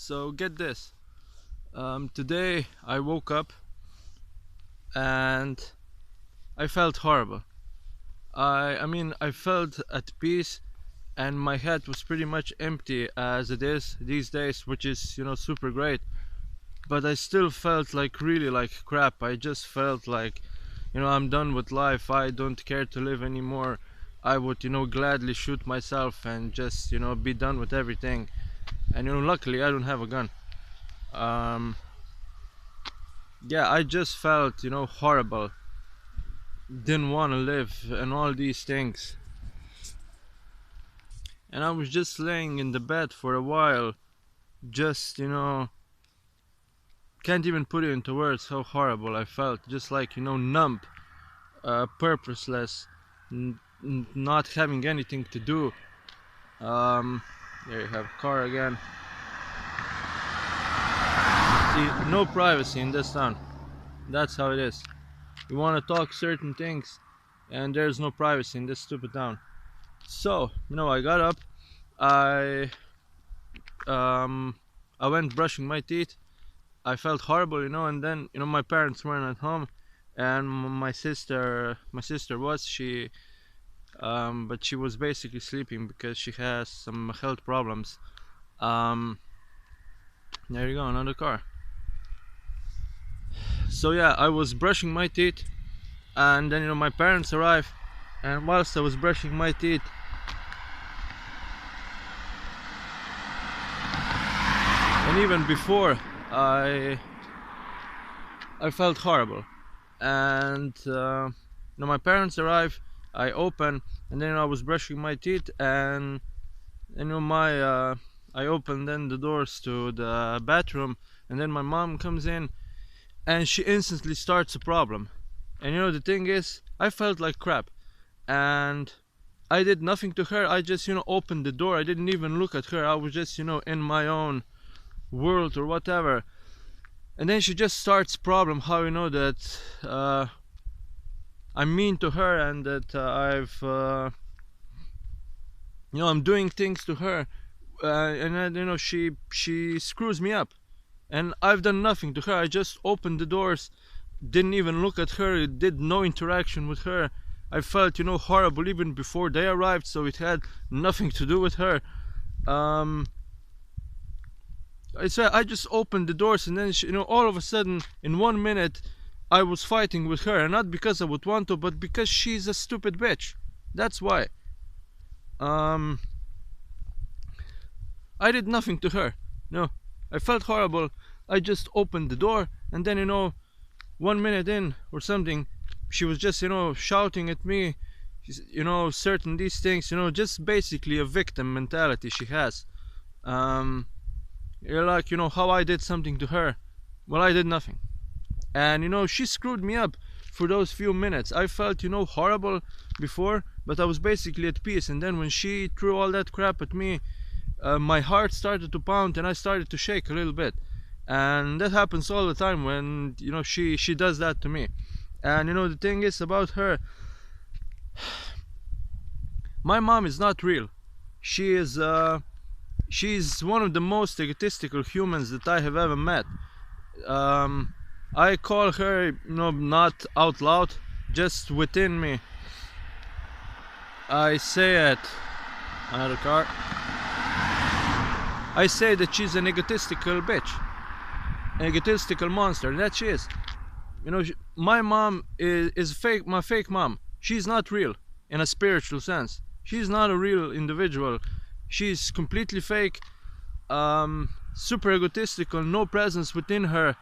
So get this. Today I woke up and I felt horrible. I felt at peace, and my head was pretty much empty as it is these days, which is super great. But I still felt like really like crap. I just felt like I'm done with life. I don't care to live anymore. I would gladly shoot myself and just be done with everything. And luckily I don't have a gun. Um, yeah, I just felt horrible, didn't want to live and all these things. And I was just laying in the bed for a while, just can't even put it into words how horrible I felt. Just like numb, purposeless, not having anything to do. There you have car again. See, no privacy in this town. That's how it is. You want to talk certain things, and there's no privacy in this stupid town. So I got up. I um I went brushing my teeth. I felt horrible, and then my parents weren't at home, and my sister was but she was basically sleeping because she has some health problems. Um, there you go, another car. So yeah, I was brushing my teeth, and then my parents arrived, and whilst I was brushing my teeth, and even before, I I felt horrible. And my parents arrived. I opened, and then I was brushing my teeth, and my I opened then the doors to the bathroom, and then my mom comes in, and she instantly starts a problem. And the thing is, I felt like crap, and I did nothing to her. I just opened the door. I didn't even look at her. I was just in my own world or whatever. And then she just starts problem how that I'm mean to her, and that I'm doing things to her, and then she screws me up, and I've done nothing to her. I just opened the doors, didn't even look at her, did no interaction with her. I felt horrible even before they arrived, so it had nothing to do with her. um I just opened the doors, and then all of a sudden, in 1 minute, I was fighting with her, and not because I would want to, but because she's a stupid bitch. That's why. Um, I did nothing to her. No, I felt horrible. I just opened the door, and then 1 minute in or something, she was just shouting at me. Certain these things. Just basically a victim mentality she has. You're like, how I did something to her. Well, I did nothing. And she screwed me up for those few minutes. I felt horrible before, but I was basically at peace. And then when she threw all that crap at me, my heart started to pound, and I started to shake a little bit. And that happens all the time when she does that to me. And the thing is about her, my mom is not real. She is she's one of the most egotistical humans that I have ever met. um I call her, not out loud, just within me. I say it. Another car. I say that she's an egotistical bitch, an egotistical monster. That she is. My mom is fake. My fake mom. She's not real in a spiritual sense. She's not a real individual. She's completely fake. Super egotistical. No presence within her.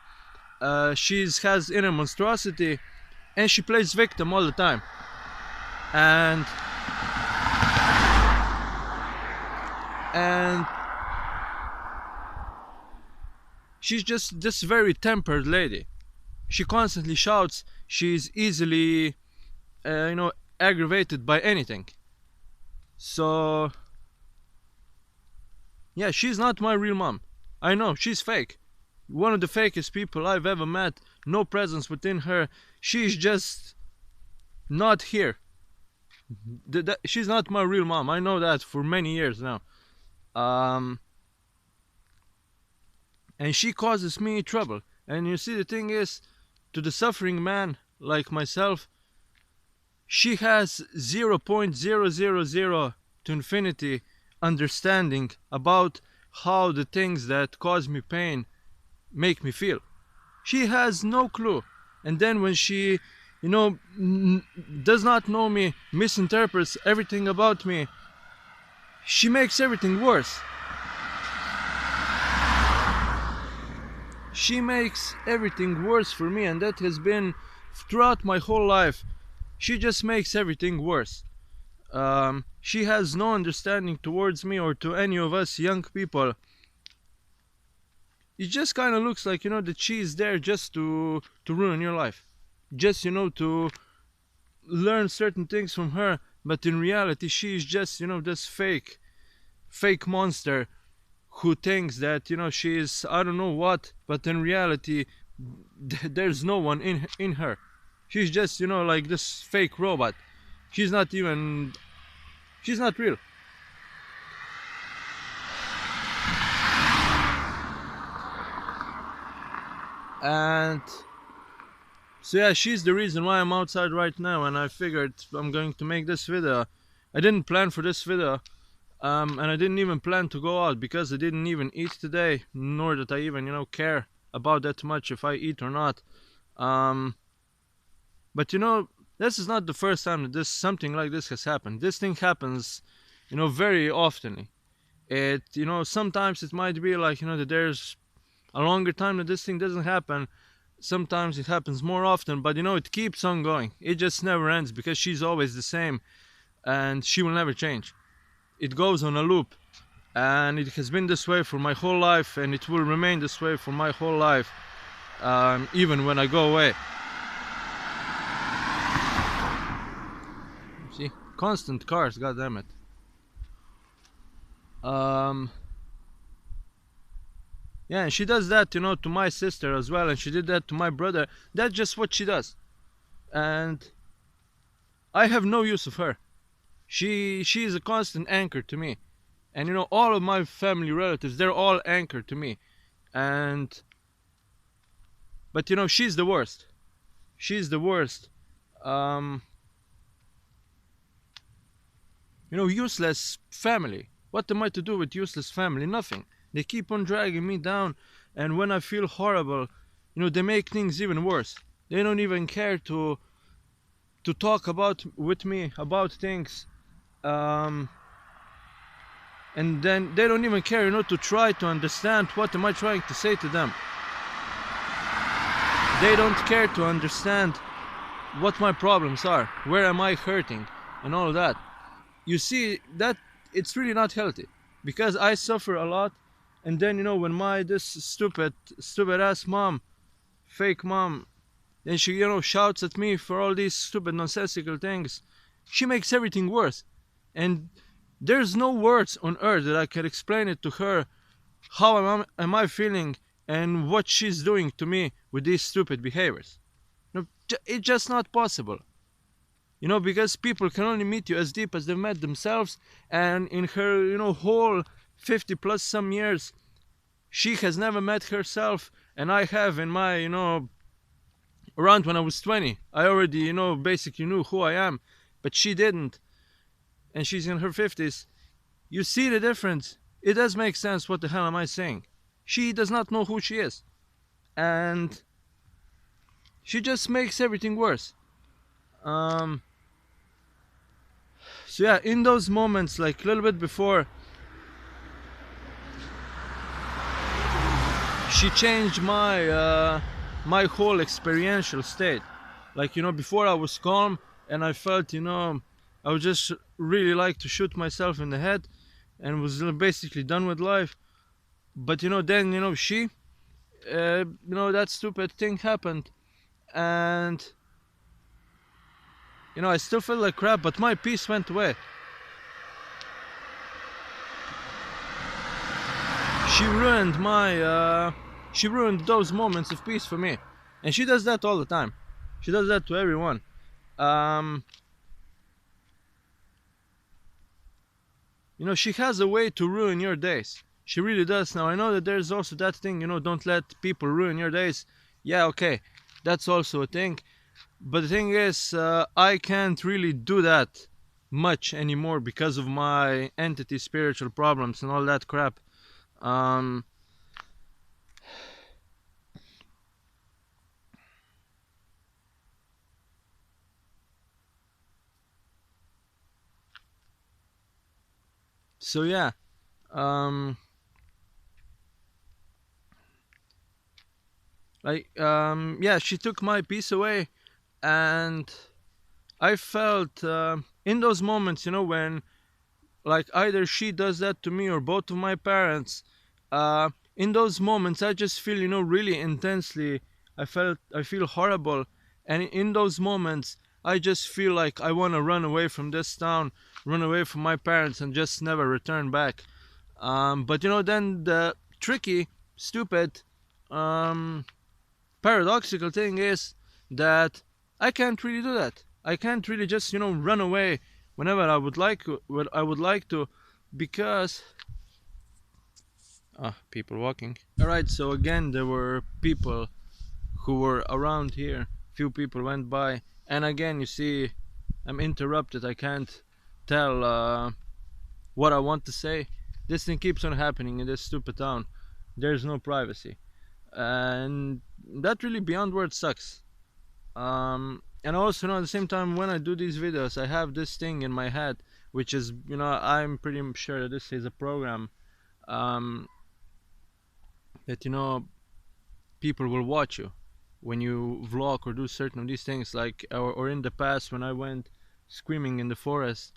She has inner monstrosity, and she plays victim all the time. And she's just this very tempered lady. She constantly shouts. She's easily aggravated by anything. So yeah, she's not my real mom. I know, she's fake. One of the fakest people I've ever met. No presence within her. She's just not here. She's not my real mom. I know that for many years now. Um, and she causes me trouble. And you see, the thing is, to the suffering man like myself, she has 0.000 to infinity understanding about how the things that cause me pain make me feel. She has no clue. And then when she, does not know me, misinterprets everything about me, she makes everything worse. She makes everything worse for me, and that has been throughout my whole life. She just makes everything worse. She has no understanding towards me or to any of us young people. It just kind of looks like, that she's there just to ruin your life, just, to learn certain things from her. But in reality, she's just, this fake monster who thinks that, she's I don't know what, but in reality there's no one in her. She's just, like this fake robot. She's not even, she's not real. And so yeah, she's the reason why I'm outside right now, and I figured I'm going to make this video. I didn't plan for this video, and I didn't even plan to go out because I didn't even eat today, nor that I even, care about that much if I eat or not. But this is not the first time that something like this has happened. This thing happens, very often. It, sometimes it might be like, that there's a longer time that this thing doesn't happen. Sometimes it happens more often, but it keeps on going. It just never ends because she's always the same, and she will never change. It goes on a loop, and it has been this way for my whole life, and it will remain this way for my whole life, even when I go away. See, constant cars, god damn it. Yeah, and she does that, to my sister as well, and she did that to my brother. That's just what she does, and I have no use of her. She is a constant anchor to me, and all of my family relatives, they're all anchored to me, and but she's the worst. She's the worst. Useless family. What am I to do with useless family? Nothing. They keep on dragging me down, and when I feel horrible, they make things even worse. They don't even care to talk with me about things, and then they don't even care, to try to understand what am I trying to say to them. They don't care to understand what my problems are, where am I hurting, and all of that. You see, that it's really not healthy, because I suffer a lot. And then, when this stupid ass mom, fake mom, then she, shouts at me for all these stupid nonsensical things, she makes everything worse. And there's no words on earth that I can explain it to her how am I feeling and what she's doing to me with these stupid behaviors. It's just not possible. Because people can only meet you as deep as they've met themselves, and in her, whole 50 plus some years, she has never met herself, and I have in my, around when I was 20, I already, basically knew who I am, but she didn't, and she's in her 50s. You see the difference? It does make sense. What the hell am I saying? She does not know who she is, and she just makes everything worse. So yeah, in those moments, like a little bit before, she changed my my whole experiential state. Like, before I was calm, and I felt, I would just really like to shoot myself in the head, and was basically done with life. But then she, that stupid thing happened, and I still feel like crap, but my peace went away. She ruined she ruined those moments of peace for me, and she does that all the time. She does that to everyone. She has a way to ruin your days. She really does. Now I know that there's also that thing, don't let people ruin your days. Yeah, okay, that's also a thing. But the thing is, I can't really do that much anymore because of my entity spiritual problems and all that crap. Um, so yeah, um, yeah, she took my peace away, and I felt in those moments, when like either she does that to me or both of my parents, in those moments I just feel, really intensely. I feel horrible, and in those moments I just feel like I want to run away from this town, run away from my parents, and just never return back. But then the tricky, stupid, um, paradoxical thing is that I can't really do that. I can't really just run away whenever I would like to, because people walking. All right, so again there were people who were around here. Few people went by, and again you see I'm interrupted. I can't tell what I want to say. This thing keeps on happening in this stupid town. There's no privacy, and that really beyond words sucks. And also, at the same time, when I do these videos, I have this thing in my head, which is, I'm pretty sure that this is a program, um, that people will watch you when you vlog or do certain of these things. Like, or in the past when I went screaming in the forest,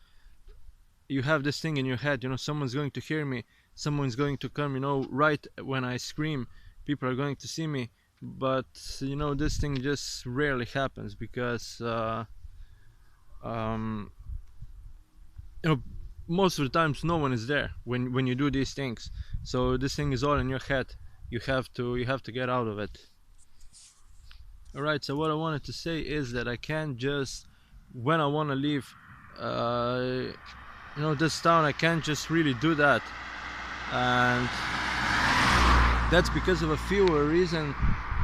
you have this thing in your head, someone's going to hear me, someone's going to come, right when I scream, people are going to see me. But this thing just rarely happens because um, you know most of the times no one is there when you do these things. So this thing is all in your head. You have to get out of it. All right, so what I wanted to say is that I can't just, when I want to leave this town, I can't just really do that. And that's because of a few reasons.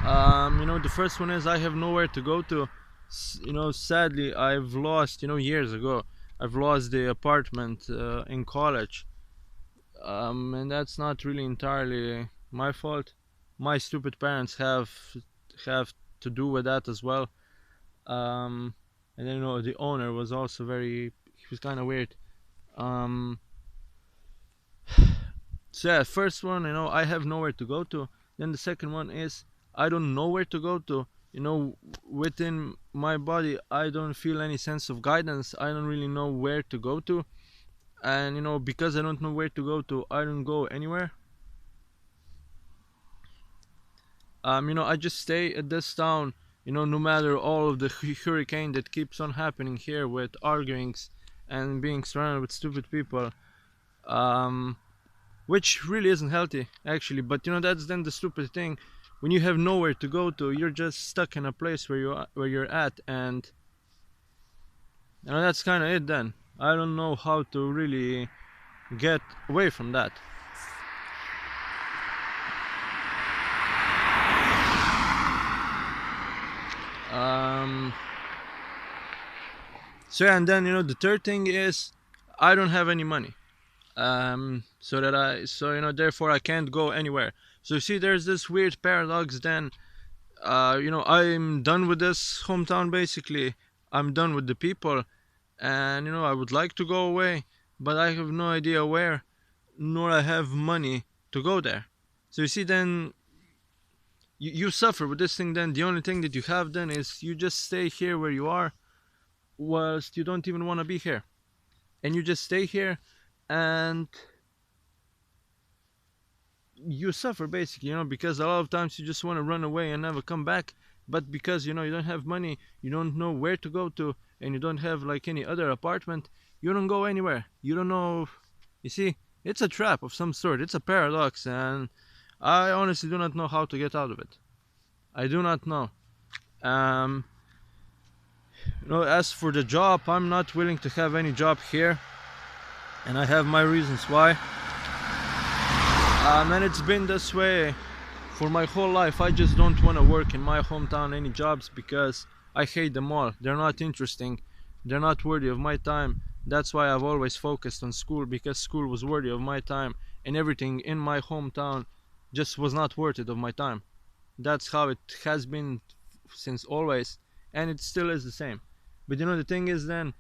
The first one is I have nowhere to go to. Sadly, I've lost, years ago, I've lost the apartment in college. And that's not really entirely my fault. My stupid parents have to do with that as well. And then, the owner was also he was kind of weird. Um, So yeah, first one, I have nowhere to go to. Then the second one is I don't know where to go to. Within my body, I don't feel any sense of guidance. I don't really know where to go to, and because I don't know where to go to, I don't go anywhere. I just stay at this town. No matter all of the hurricane that keeps on happening here with arguings and being surrounded with stupid people. Um, which really isn't healthy actually. But that's then the stupid thing. When you have nowhere to go to, you're just stuck in a place where you're at, and that's kind of it. Then I don't know how to really get away from that. um so yeah, and then the third thing is I don't have any money. Therefore I can't go anywhere. So you see, there's this weird paradox. Then I'm done with this hometown basically. I'm done with the people, and I would like to go away, but I have no idea where, nor I have money to go there. So you see, then you suffer with this thing. Then the only thing that you have then is you just stay here where you are, whilst you don't even want to be here, and you just stay here, and you suffer basically, because a lot of times you just want to run away and never come back. But because you don't have money, you don't know where to go to, and you don't have like any other apartment, you don't go anywhere. You don't know. You see, it's a trap of some sort. It's a paradox, and I honestly do not know how to get out of it. I do not know. um as for the job, I'm not willing to have any job here, and I have my reasons why. And it's been this way for my whole life. I just don't want to work in my hometown any jobs because I hate them all. They're not interesting, they're not worthy of my time. That's why I've always focused on school, because school was worthy of my time, and everything in my hometown just was not worth it of my time. That's how it has been since always, and it still is the same. But the thing is, then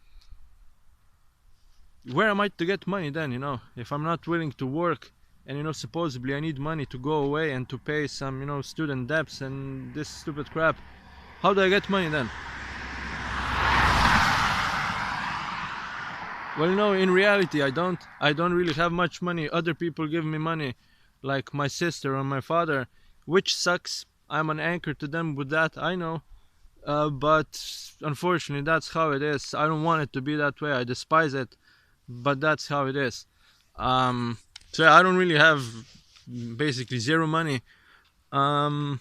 where am I to get money then? If I'm not willing to work, and supposedly I need money to go away and to pay some student debts and this stupid crap, how do I get money then? Well, in reality, I don't really have much money. Other people give me money, like my sister or my father, which sucks. I'm an anchor to them with that, I know. But unfortunately, that's how it is. I don't want it to be that way. I despise it, but that's how it is. So yeah, I don't really have basically zero money. And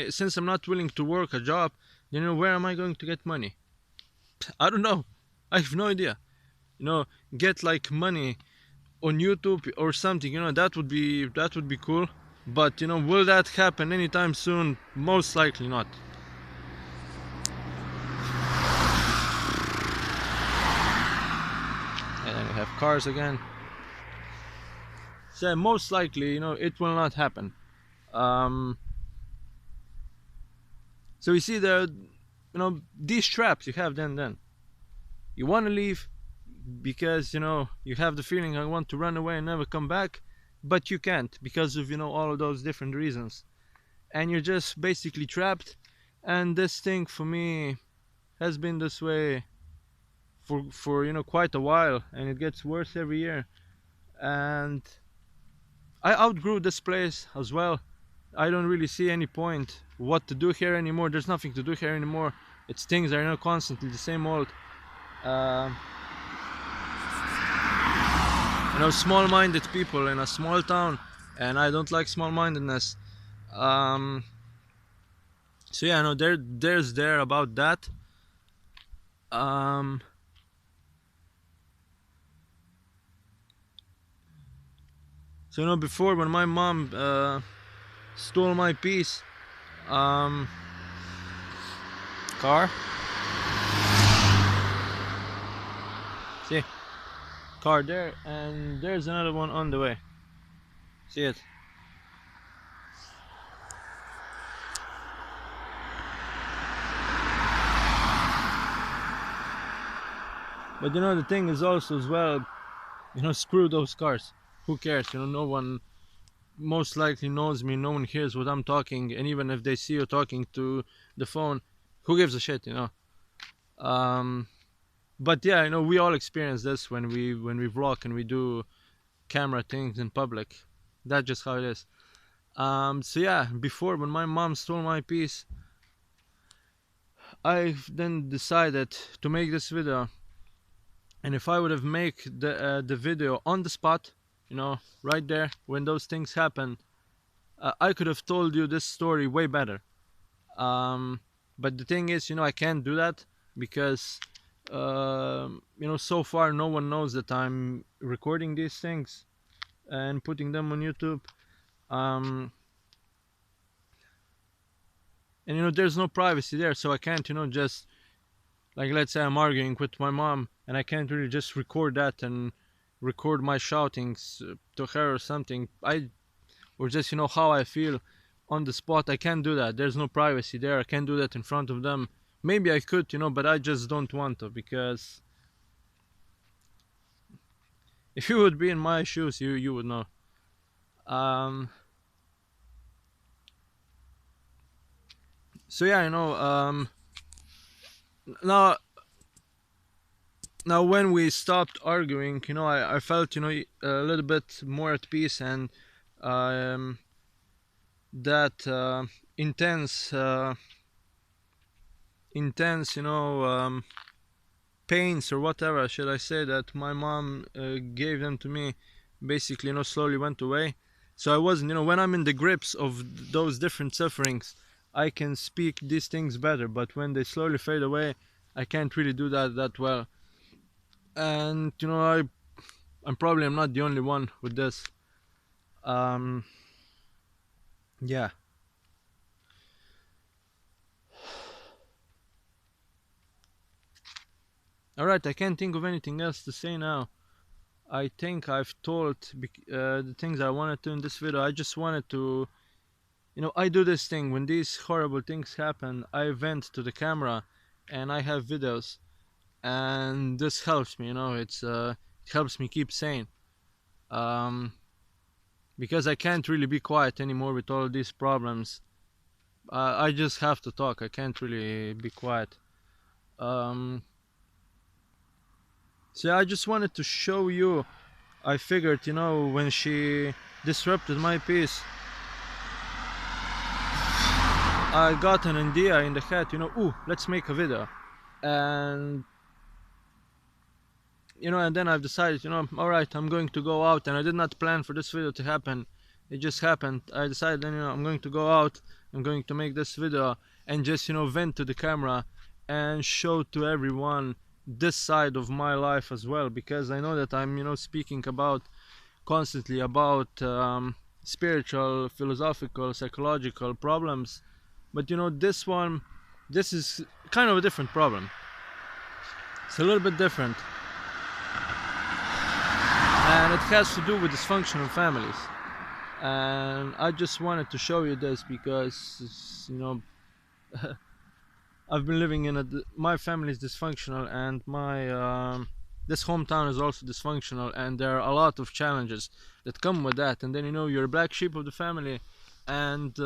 since I'm not willing to work a job, where am I going to get money? I don't know. I have no idea. Get like money on YouTube or something. That would be cool. But will that happen anytime soon? Most likely not. And then we have cars again. So most likely, it will not happen. So you see these traps you have. Then you want to leave because you have the feeling I want to run away and never come back, but you can't because of all of those different reasons, and you're just basically trapped. And this thing for me has been this way for quite a while, and it gets worse every year. And I outgrew this place as well. I don't really see any point what to do here anymore. There's nothing to do here anymore. It's things are constantly the same old. um, Small-minded people in a small town, and I don't like small-mindedness. um, so yeah, no, there's there about that. um, so before, when my mom stole my piece, um, car, see, car there, and there's another one on the way. See it? But the thing is also as well, screw those cars. Who cares? No one most likely knows me. No one hears what I'm talking, and even if they see you talking to the phone, who gives a shit? Um, but yeah, we all experience this when we vlog and we do camera things in public. That's just how it is. So yeah, before, when my mom stole my piece, I then decided to make this video. And if I would have made the video on the spot, right there when those things happen, I could have told you this story way better. But the thing is, I can't do that because so far no one knows that I'm recording these things and putting them on YouTube. And there's no privacy there, so I can't just, like, let's say I'm arguing with my mom, and I can't really just record that and record my shoutings to her or something. Or just how I feel on the spot. I can't do that. There's no privacy there. I can't do that in front of them. Maybe I could, but I just don't want to, because if you would be in my shoes, you would know. So yeah, now when we stopped arguing, I felt a little bit more at peace, and that intense pains, or whatever should I say, that my mom gave them to me, basically slowly went away. So I wasn't, when I'm in the grips of those different sufferings, I can speak these things better. But when they slowly fade away, I can't really do that well. And I'm probably I'm not the only one with this. um yeah. All right, I can't think of anything else to say now. I think I've told the things I wanted to in this video. I just wanted to, I do this thing when these horrible things happen. I vent to the camera, and I have videos, and this helps me. It helps me keep sane. Um, because I can't really be quiet anymore with all these problems. I just have to talk. I can't really be quiet. Um, so yeah, I just wanted to show you. I figured, when she disrupted my peace, I got an idea in the head, ooh, let's make a video. And and then I've decided, all right, I'm going to go out, and I did not plan for this video to happen. It just happened. I decided, then, I'm going to go out, I'm going to make this video, and just, vent to the camera and show to everyone this side of my life as well, because I know that I'm, speaking about constantly about spiritual, philosophical, psychological problems. But this is kind of a different problem. It's a little bit different, and it has to do with dysfunctional families. And I just wanted to show you this because I've been living in my family is dysfunctional, and my this hometown is also dysfunctional, and there are a lot of challenges that come with that. And then you're a black sheep of the family, and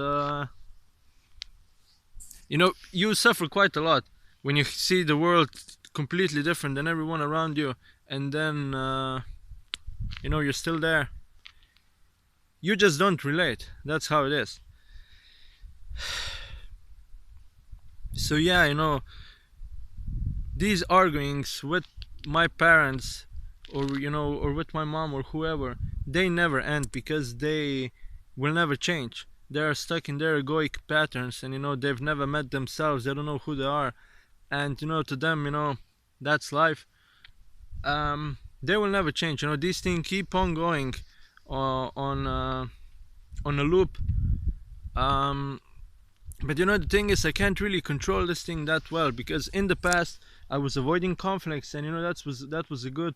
you suffer quite a lot when you see the world completely different than everyone around you, and then you're still there. You just don't relate. That's how it is. So yeah, these arguings with my parents, or with my mom or whoever, they never end, because they will never change. They are stuck in their egoic patterns, and they've never met themselves. They don't know who they are, and to them, that's life. They will never change. These things keep on going on a loop. But the thing is, I can't really control this thing that well, because in the past I was avoiding conflicts, and that was a good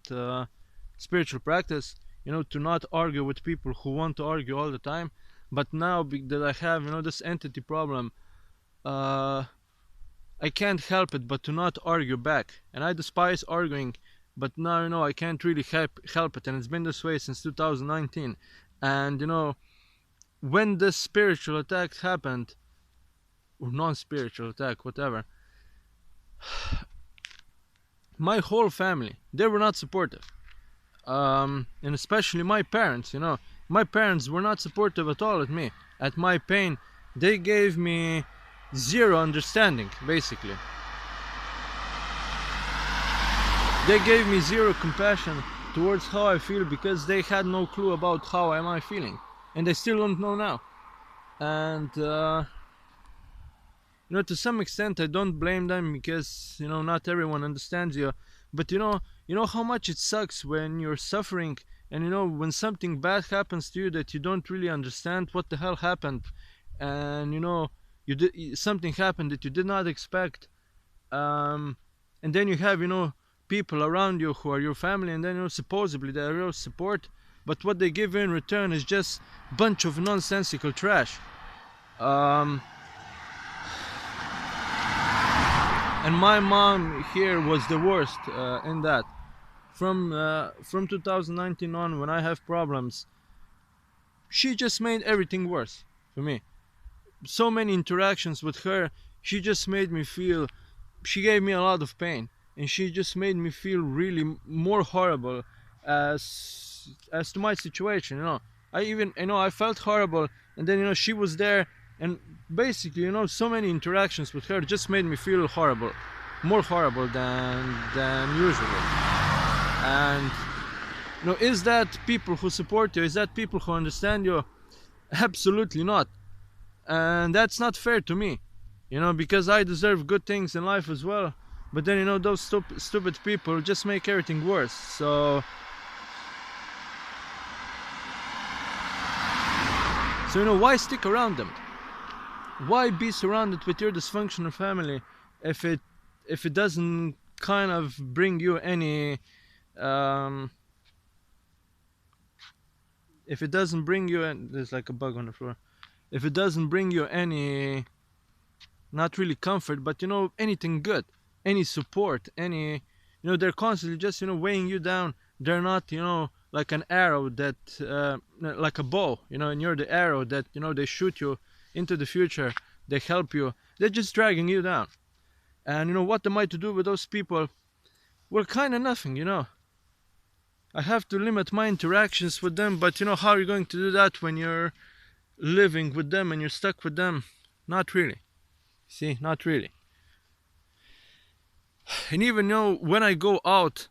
spiritual practice, to not argue with people who want to argue all the time. But now that I have this entity problem, I can't help it but to not argue back, and I despise arguing. But now I can't really help it, and it's been this way since 2019. And when this spiritual attack happened, or non-spiritual attack, whatever, my whole family, they were not supportive. And especially my parents. My parents were not supportive at all at my pain. They gave me zero understanding, basically. They gave me zero compassion towards how I feel, because they had no clue about how am I feeling, and they still don't know now. And to some extent I don't blame them, because not everyone understands you. But you know how much it sucks when you're suffering, and when something bad happens to you that you don't really understand what the hell happened, and something happened that you did not expect. And then you have people around you who are your family, and then supposedly they're real support, but what they give you in return is just bunch of nonsensical trash. And my mom here was the worst in that. From 2019 on, when I have problems, she just made everything worse for me. So many interactions with her, she just made me feel, she gave me a lot of pain, and she just made me feel really more horrible as to my situation. I felt horrible, and then she was there, and basically so many interactions with her just made me feel horrible, more horrible than usual. And is that people who support you? Is that people who understand you? Absolutely not. And that's not fair to me, because I deserve good things in life as well. but then those stupid people just make everything worse. So why stick around them? Why be surrounded with your dysfunctional family if it doesn't kind of bring you any um if it doesn't bring you, and there's like a bug on the floor, if it doesn't bring you any, not really comfort, but anything good, any support, any, they're constantly just weighing you down. They're not like an arrow that like a bow, and you're the arrow that they shoot you into the future. They help you. They're just dragging you down. And what am I to do with those people? Well, kind of nothing. I have to limit my interactions with them, but how are you going to do that when you're living with them and you're stuck with them? Not really. See, not really. And even when I go out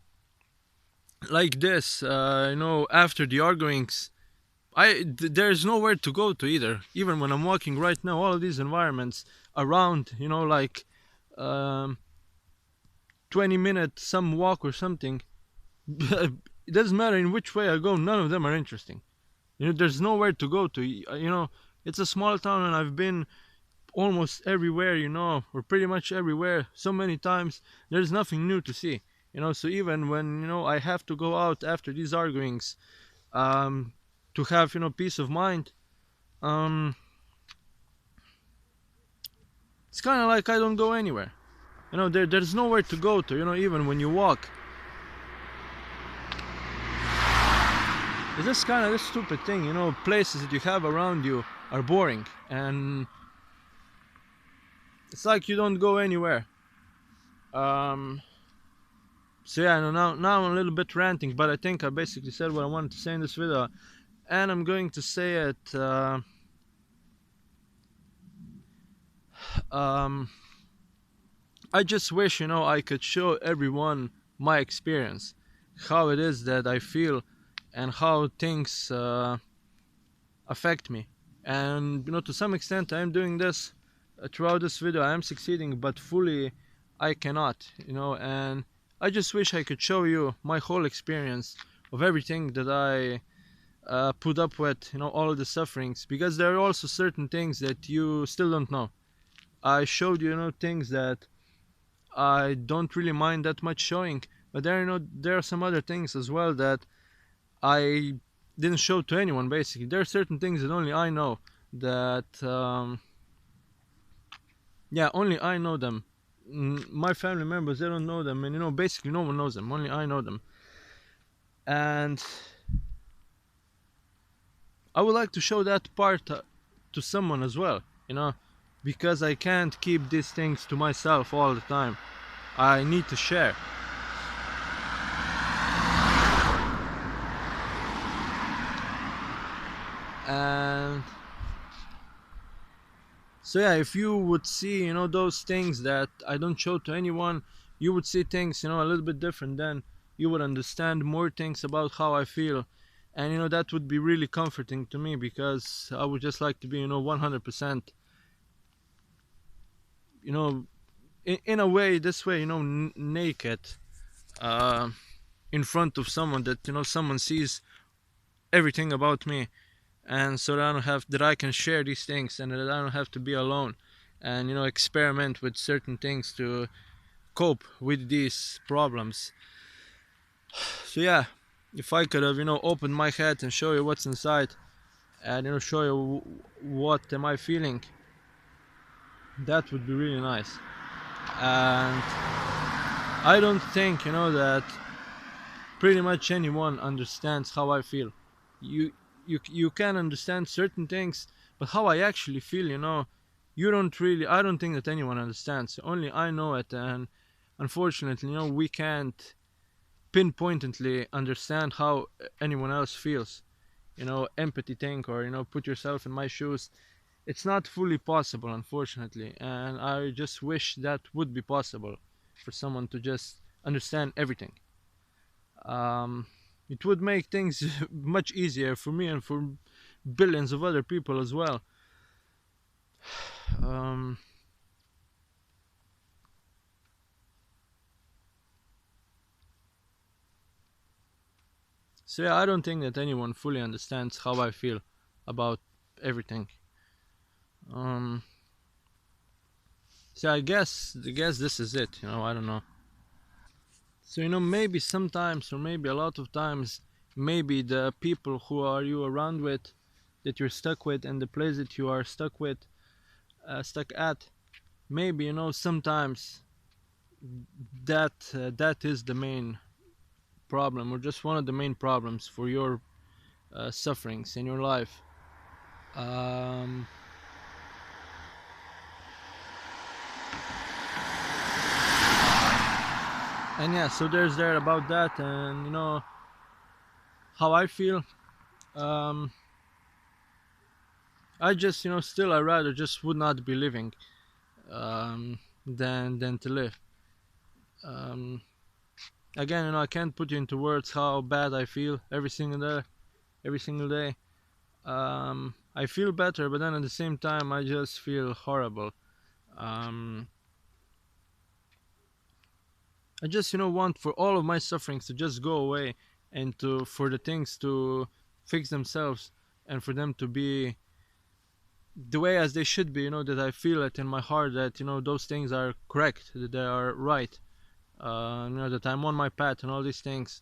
like this, after the arguings, there's nowhere to go to either. Even when I'm walking right now, all of these environments around, like 20-minute some walk or something. It doesn't matter in which way I go. None of them are interesting. There's nowhere to go to. It's a small town, and I've been almost everywhere, or pretty much everywhere so many times. There's nothing new to see. So even when I have to go out after these arguings, to have peace of mind, um it's kind of like I don't go anywhere. There's nowhere to go to. Even when you walk, it's just kind of this stupid thing. Places that you have around you are boring, and it's like you don't go anywhere. So yeah, now I'm a little bit ranting, but I think I basically said what I wanted to say in this video, and I'm going to say it. I just wish I could show everyone my experience, how it is that I feel, and how things affect me. And to some extent I am doing this throughout this video. I am succeeding, but fully I cannot. And I just wish I could show you my whole experience of everything that I put up with, all of the sufferings, because there are also certain things that you still don't know. I showed you, things that I don't really mind that much showing, but there are some other things as well that I didn't show to anyone. Basically, there are certain things that only I know, that yeah, only I know them. My family members, they don't know them, and basically no one knows them, only I know them. And I would like to show that part to someone as well, because I can't keep these things to myself all the time. I need to share. And so yeah, if you would see those things that I don't show to anyone, you would see things a little bit different. Then you would understand more things about how I feel, and that would be really comforting to me, because I would just like to be 100%, in a way, this way, naked, uh, in front of someone, that someone sees everything about me, and so that I can share these things, and that I don't have to be alone, and experiment with certain things to cope with these problems. So yeah, if I could have opened my head and show you what's inside, and show you what am I feeling, that would be really nice. And I don't think that pretty much anyone understands how I feel. You can understand certain things, but how I actually feel, you don't really. I don't think that anyone understands. Only I know it, and unfortunately, we can't pinpointedly understand how anyone else feels. Empathy thing, or put yourself in my shoes. It's not fully possible, unfortunately, and I just wish that would be possible, for someone to just understand everything. um, it would make things much easier for me and for billions of other people as well. um, So yeah, I don't think that anyone fully understands how I feel about everything. Um, so I guess this is it. I don't know. So maybe sometimes, or maybe a lot of times, maybe the people who are you around with, that you're stuck with, and the place that you are stuck with, stuck at, maybe sometimes that is the main problem, or just one of the main problems for your sufferings in your life. Um, and yeah, so there's there about that, and how I feel. Um, I just still I rather just would not be living than to live. Um, Again, I can't put into words how bad I feel every single day. I feel better, but then at the same time, I just feel horrible. Um, I just want for all of my sufferings to just go away, and to for the things to fix themselves, and for them to be the way as they should be. That I feel it in my heart that those things are correct, that they are right. That I'm on my path and all these things.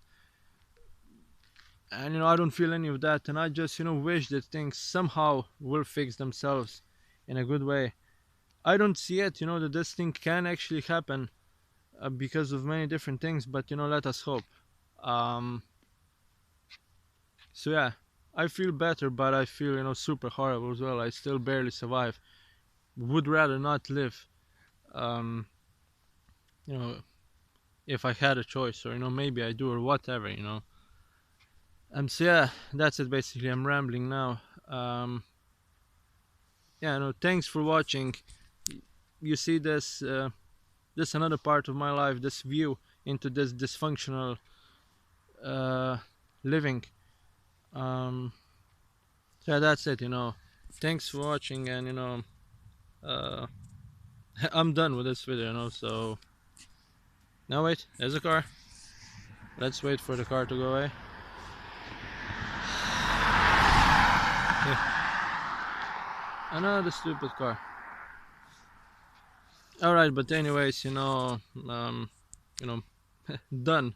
And I don't feel any of that, and I just wish that things somehow will fix themselves in a good way. I don't see it, that this thing can actually happen, because of many different things, but let us hope. um so yeah, I feel better, but I feel super horrible as well. I still barely survive. Would rather not live, um you know if I had a choice, or maybe I do, or whatever. So yeah, that's it basically. I'm rambling now. Yeah, no, thanks for watching. You see this another part of my life, this view into this dysfunctional uh living. um so yeah, that's it. Thanks for watching, and uh I'm done with this video. So now wait, there's a car. Let's wait for the car to go away. Yeah, another stupid car. All right, but anyways, you know done.